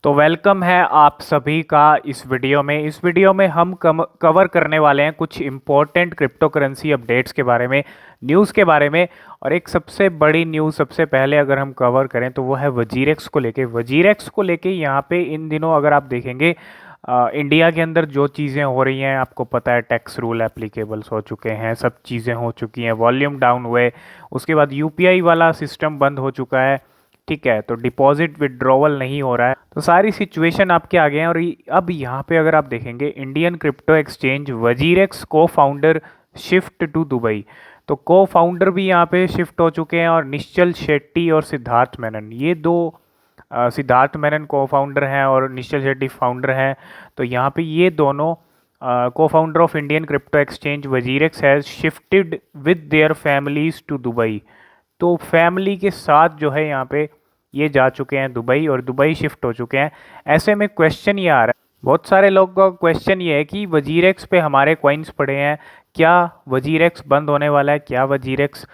तो वेलकम है आप सभी का इस वीडियो में हम कवर करने वाले हैं कुछ इम्पोर्टेंट क्रिप्टो करेंसी अपडेट्स के बारे में, न्यूज़ के बारे में। और एक सबसे बड़ी न्यूज़ सबसे पहले अगर हम कवर करें तो वो है वजीरेक्स को लेके यहाँ पे इन दिनों अगर आप देखेंगे इंडिया के अंदर जो चीज़ें हो रही हैं, आपको पता है टैक्स रूल एप्लीकेबल्स हो चुके हैं, सब चीज़ें हो चुकी हैं, वॉल्यूम डाउन हुए, उसके बाद यूपीआई वाला सिस्टम बंद हो चुका है। ठीक है, तो डिपॉजिट विड्रॉवल नहीं हो रहा है, तो सारी सिचुएशन आपके आगे हैं। और अब यहाँ पे अगर आप देखेंगे इंडियन क्रिप्टो एक्सचेंज वजीरेक्स को फाउंडर शिफ्ट टू दुबई। तो को फाउंडर भी यहाँ पे शिफ्ट हो चुके हैं, और निश्चल शेट्टी और सिद्धार्थ मेनन, ये दो सिद्धार्थ मेनन को फाउंडर हैं और निश्चल शेट्टी फाउंडर हैं। तो यहाँ पे ये दोनों को founder of Indian crypto exchange WazirX has shifted with their families to Dubai. तो फैमिली के साथ जो है यहाँ पे ये जा चुके हैं दुबई, और दुबई शिफ्ट हो चुके हैं। ऐसे में क्वेश्चन ये आ रहा है, बहुत सारे लोग का क्वेश्चन ये है कि वजीरेक्स पे हमारे कॉइन्स पड़े हैं, क्या वजीरेक्स बंद होने वाला है? क्या वजीरेक्स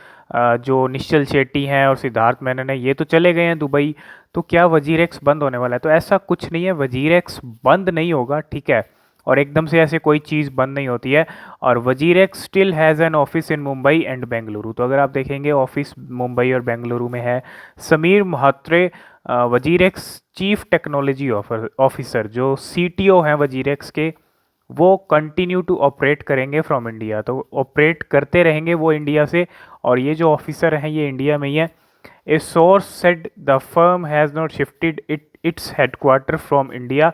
जो निश्चल शेट्टी हैं और सिद्धार्थ मेनन है ये तो चले गए हैं दुबई, तो क्या वजीरेक्स बंद होने वाला है? तो ऐसा कुछ नहीं है, वजीरेक्स बंद नहीं होगा, ठीक है। और एकदम से ऐसे कोई चीज़ बंद नहीं होती है। और WazirX still has an office in Mumbai and Bengaluru. तो अगर आप देखेंगे ऑफिस मुंबई और बेंगलुरु में है। Sameer Mhatre WazirX chief technology officer जो सीटीओ हैं वजीरेक्स के, वो कंटिन्यू टू ऑपरेट करेंगे फ्रॉम इंडिया। तो ऑपरेट करते रहेंगे वो इंडिया से, और ये जो ऑफिसर हैं ये इंडिया में ही है। A source said the firm has not shifted its headquarter from India.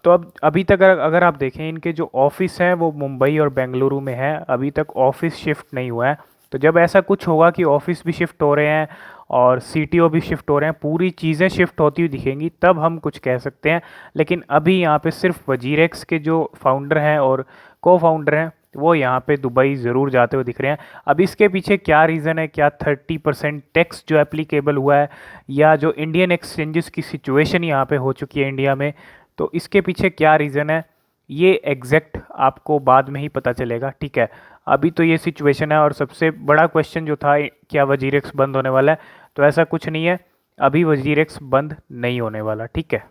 तो अब अभी तक अगर आप देखें इनके जो ऑफिस हैं वो मुंबई और बेंगलुरु में है, अभी तक ऑफिस शिफ्ट नहीं हुआ है। तो जब ऐसा कुछ होगा कि ऑफिस भी शिफ्ट हो रहे हैं और सीटीओ भी शिफ्ट हो रहे हैं, पूरी चीज़ें शिफ्ट होती हुई दिखेंगी, तब हम कुछ कह सकते हैं। लेकिन अभी यहाँ पे सिर्फ वजीरेक्स के जो फाउंडर हैं और को फाउंडर हैं वो यहाँ पे दुबई ज़रूर जाते हुए दिख रहे हैं। अब इसके पीछे क्या रीज़न है? क्या 30% टैक्स जो एप्लीकेबल हुआ है, या जो इंडियन एक्सचेंजेस की सिचुएशन यहाँ पे हो चुकी है इंडिया में, तो इसके पीछे क्या रीज़न है ये एग्जैक्ट आपको बाद में ही पता चलेगा, ठीक है। अभी तो ये सिचुएशन है। और सबसे बड़ा क्वेश्चन जो था, क्या वजीरेक्स बंद होने वाला है? तो ऐसा कुछ नहीं है, अभी वजीरेक्स बंद नहीं होने वाला, ठीक है।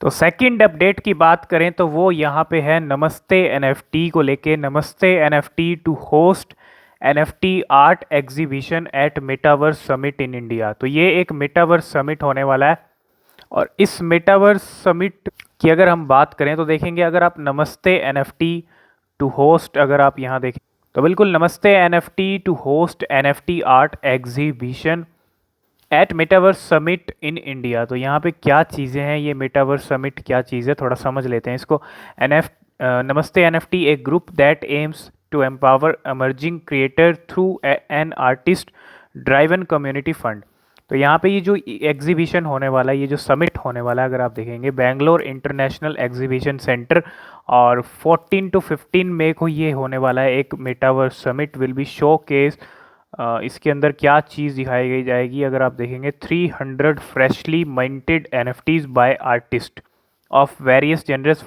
तो सेकंड अपडेट की बात करें तो वो यहाँ पे है नमस्ते एनएफटी को लेके। Namaste NFT to host NFT art exhibition at metaverse summit in India. तो ये एक मेटावर्स समिट होने वाला है, और इस मेटावर्स समिट की अगर हम बात करें तो देखेंगे, अगर आप नमस्ते एनएफटी टू होस्ट अगर आप यहाँ देखें तो बिल्कुल Namaste NFT to host NFT art exhibition at metaverse summit in India. तो यहाँ पे क्या चीज़ें हैं, ये मेटावर्स समिट क्या चीज़ है, थोड़ा समझ लेते हैं इसको। Namaste NFT a group that aims to empower emerging creator through an artist driven community fund. तो यहाँ पे ये जो एग्जीबिशन होने वाला है, ये जो समिट होने वाला है, अगर आप देखेंगे बेंगलोर इंटरनेशनल एग्जीबिशन सेंटर, और 14 to 15 मई को ये होने वाला है एक metaverse summit will be show case. इसके अंदर क्या चीज़ दिखाई गई जाएगी, अगर आप देखेंगे 300 freshly minted NFTs by artist of various genres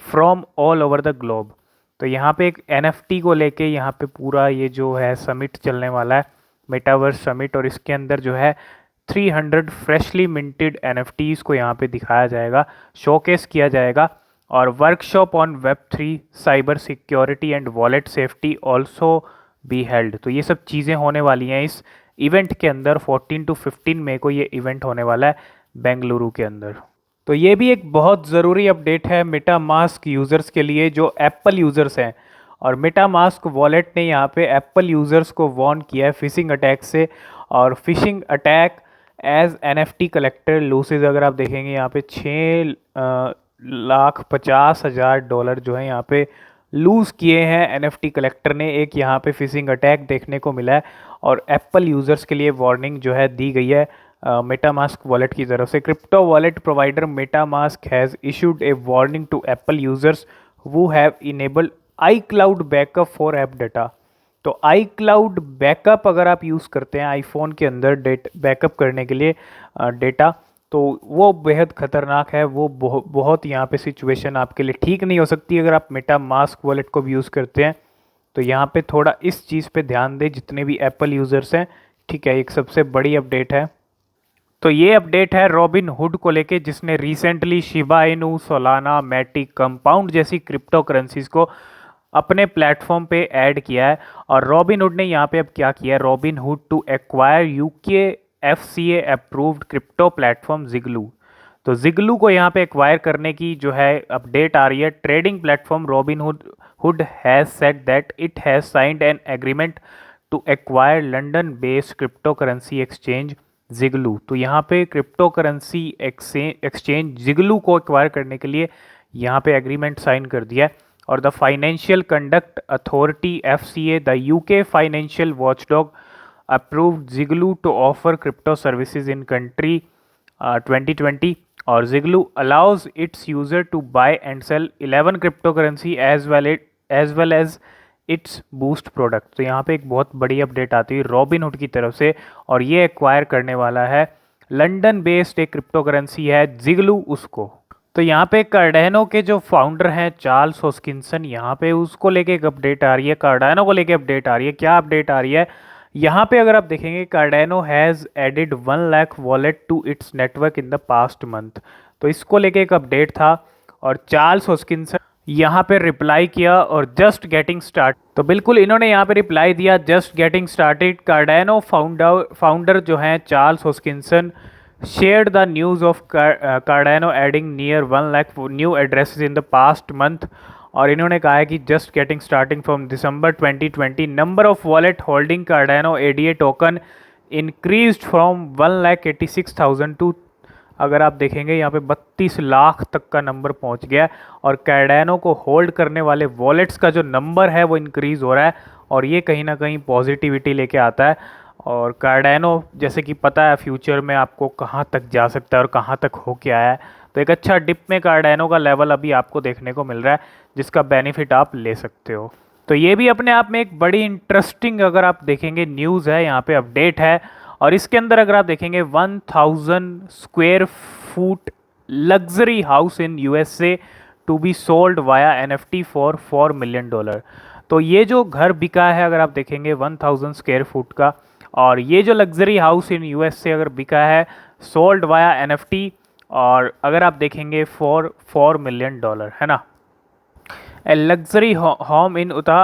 from all over the globe. तो यहाँ पे एक एनएफटी को लेके यहाँ पे पूरा ये जो है समिट चलने वाला है, मेटावर्स समिट, और इसके अंदर जो है 300 फ्रेशली मिंटेड एनएफटीज़ को यहाँ पे दिखाया जाएगा, शोकेस किया जाएगा। और workshop on Web3 cyber security and wallet safety also be held. तो ये सब चीज़ें होने वाली हैं इस इवेंट के अंदर। 14 to 15 मई को ये इवेंट होने वाला है बेंगलुरु के अंदर। तो ये भी एक बहुत ज़रूरी अपडेट है मेटा मास्क यूज़र्स के लिए जो एप्पल यूज़र्स हैं। और मेटा मास्क वॉलेट ने यहाँ पे एप्पल यूज़र्स को वार्न किया है फिशिंग अटैक से। और phishing attack as NFT collector loses, अगर आप देखेंगे यहाँ पे 6,50,000 डॉलर जो है यहाँ पे लूज़ किए हैं एनएफटी कलेक्टर ने। एक यहाँ पे फिशिंग अटैक देखने को मिला है, और एप्पल यूज़र्स के लिए वार्निंग जो है दी गई है मेटा मास्क वॉलेट की तरफ से। Crypto wallet provider MetaMask has issued a warning to Apple users who have enabled iCloud backup for app data. तो iCloud बैकअप अगर आप यूज़ करते हैं आईफोन के अंदर बैकअप करने के लिए डेटा, तो वो बेहद ख़तरनाक है। वो बहुत यहाँ पे सिचुएशन आपके लिए ठीक नहीं हो सकती अगर आप मेटा मास्क वॉलेट को भी यूज़ करते हैं। तो यहाँ पे थोड़ा इस चीज़ पे ध्यान दें जितने भी एप्पल यूज़र्स हैं, ठीक है। एक सबसे बड़ी अपडेट है। तो ये अपडेट है रॉबिन हुड को लेके, जिसने recently Shiba Inu, Solana, Matic, Compound जैसी क्रिप्टो करेंसीज को अपने प्लेटफॉर्म पे ऐड किया है। और रॉबिन हुड ने यहाँ पे अब क्या किया है, Robinhood to acquire UK FCA approved crypto platform Ziglu. तो जिगलू को यहाँ पे एक्वायर करने की जो है अपडेट आ रही है। Trading platform Robinhood has said that it has signed an agreement to acquire London based cryptocurrency exchange Ziglu. तो यहाँ पे क्रिप्टो करेंसी एक्सचेंज जिगलू को एक्वायर करने के लिए यहाँ पे एग्रीमेंट साइन कर दिया है। और the Financial Conduct Authority FCA, the UK financial watchdog, approved Ziglu to offer crypto services in country 2020। और Ziglu allows its user to buy and sell 11 cryptocurrency as well as its boost product. तो यहाँ पे एक बहुत बड़ी update आती है robin hood की तरफ से, और ये एक्वायर करने वाला है लंदन बेस्ड एक क्रिप्टो करेंसी है जिगलू उसको। तो यहाँ पे कार्डानो के जो फाउंडर हैं चार्ल्स हॉस्किंसन, यहाँ पे उसको लेके एक अपडेट आ रही है, कार्डानो को लेके अपडेट आ रही है। क्या अपडेट आ रही है यहाँ पे अगर आप देखेंगे, Cardano has added 1 lakh wallet to its network in the past month. तो इसको लेके एक अपडेट था और चार्ल्स हॉस्किंसन यहाँ पे रिप्लाई किया और जस्ट गेटिंग स्टार्ट। तो बिल्कुल इन्होंने यहाँ पे रिप्लाई दिया just getting started. Cardano founder जो हैं Charles Hoskinson shared the news of Cardano adding near 1 lakh new addresses in the past month। और इन्होंने कहा है कि just getting starting from December 2020 number of wallet holding Cardano ADA token increased from 1,86,000 to, अगर आप देखेंगे यहाँ पे 32 लाख तक का नंबर पहुँच गया। और कैर्डानो को होल्ड करने वाले वॉलेट्स का जो नंबर है वो इंक्रीज़ हो रहा है, और ये कहीं ना कहीं पॉजिटिविटी लेके आता है। और कार्डानो जैसे कि पता है फ्यूचर में आपको कहाँ तक जा सकता है और कहाँ तक हो के आया है। तो एक अच्छा डिप में कार्डानो का लेवल अभी आपको देखने को मिल रहा है, जिसका बेनिफिट आप ले सकते हो। तो ये भी अपने आप में एक बड़ी इंटरेस्टिंग अगर आप देखेंगे न्यूज़ है, यहाँ पे अपडेट है। और इसके अंदर अगर आप देखेंगे 1000 square foot luxury house in USA to be sold via NFT for $4 million. तो ये जो घर बिका है अगर आप देखेंगे 1000 स्क्वायर फुट का, और ये जो लग्जरी हाउस इन यूएस से अगर बिका है सोल्ड वाया एनएफटी, और अगर आप देखेंगे फॉर $4 मिलियन है ना। A luxury home in Utah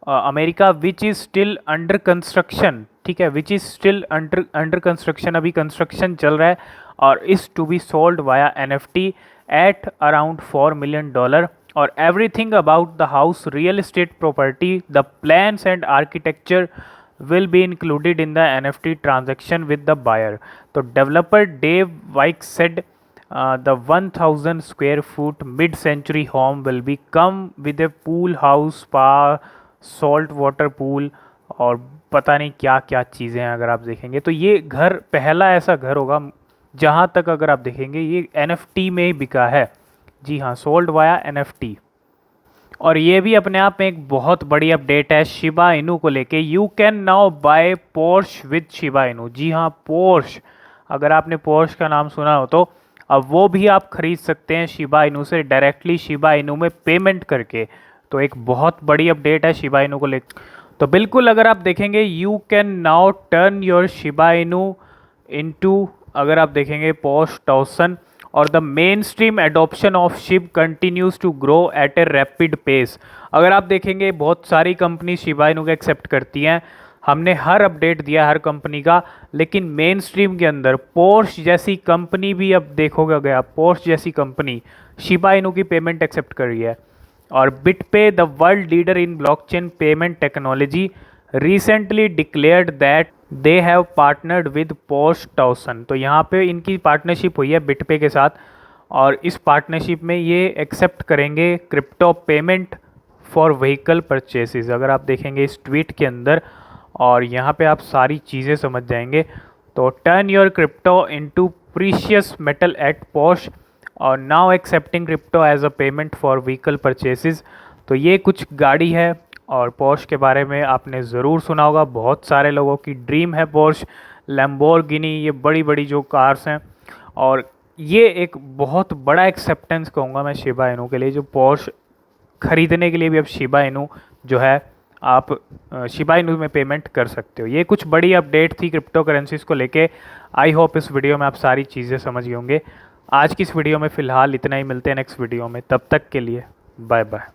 America which is still under construction, ठीक है, which is still under construction, अभी कंस्ट्रक्शन चल रहा है, और is to be sold via NFT at around $4 million. और everything about the house, real estate property, the plans and architecture will be included in the NFT transaction with the buyer। तो developer Dave Wike said the 1000 square foot mid-century home will be come with a pool house, spa, salt water pool, और पता नहीं क्या क्या चीज़ें हैं अगर आप देखेंगे। तो ये घर पहला ऐसा घर होगा जहाँ तक अगर आप देखेंगे ये NFT में ही बिका है। जी हाँ, सोल्ड वाया NFT। और ये भी अपने आप में एक बहुत बड़ी अपडेट है शिबा इनू को लेके। You can now buy Porsche with Shiba Inu. जी हाँ, पोर्श, अगर आपने पोर्श का नाम सुना हो तो अब वो भी आप खरीद सकते हैं शिबा इनू से डायरेक्टली शिबा इनू में पेमेंट करके। तो एक बहुत बड़ी अपडेट है शिबा इनू को लेकर। तो बिल्कुल अगर आप देखेंगे you can now turn your Shiba Inu into, अगर आप देखेंगे पोर्श टॉसन, और the mainstream adoption of Shib continues to grow at a rapid pace. अगर आप देखेंगे बहुत सारी कंपनी शिबा इनू को एक्सेप्ट करती हैं, हमने हर अपडेट दिया हर कंपनी का, लेकिन मेन स्ट्रीम के अंदर पोर्श जैसी कंपनी भी अब देखोगे गया, पोर्श जैसी कंपनी शिबा इनू की पेमेंट एक्सेप्ट कर रही है। और BitPay, the world leader in blockchain payment technology, recently declared that they have partnered with Porsche Towson. तो यहाँ पे इनकी पार्टनरशिप हुई है बिटपे के साथ, और इस पार्टनरशिप में ये एक्सेप्ट करेंगे crypto payment for vehicle purchases. अगर आप देखेंगे इस ट्वीट के अंदर, और यहाँ पे आप सारी चीज़ें समझ जाएंगे। तो turn your crypto into precious metal at Porsche, और now accepting crypto as a payment for vehicle purchases. तो ये कुछ गाड़ी है, और पोर्श के बारे में आपने ज़रूर सुना होगा, बहुत सारे लोगों की ड्रीम है पोर्श, लैम्बोर्गिनी, ये बड़ी बड़ी जो कार्स हैं। और ये एक बहुत बड़ा एक्सेप्टेंस कहूँगा मैं शिबा इनू के लिए, जो पोर्श ख़रीदने के लिए भी अब शिबा इनू जो है आप शिबा इनू में पेमेंट कर सकते हो। ये कुछ बड़ी अपडेट थी क्रिप्टो करेंसीज को लेके। आई होप इस वीडियो में आप सारी चीज़ें समझ गए होंगे। आज की इस वीडियो में फ़िलहाल इतना ही, मिलते हैं नेक्स्ट वीडियो में, तब तक के लिए बाय बाय।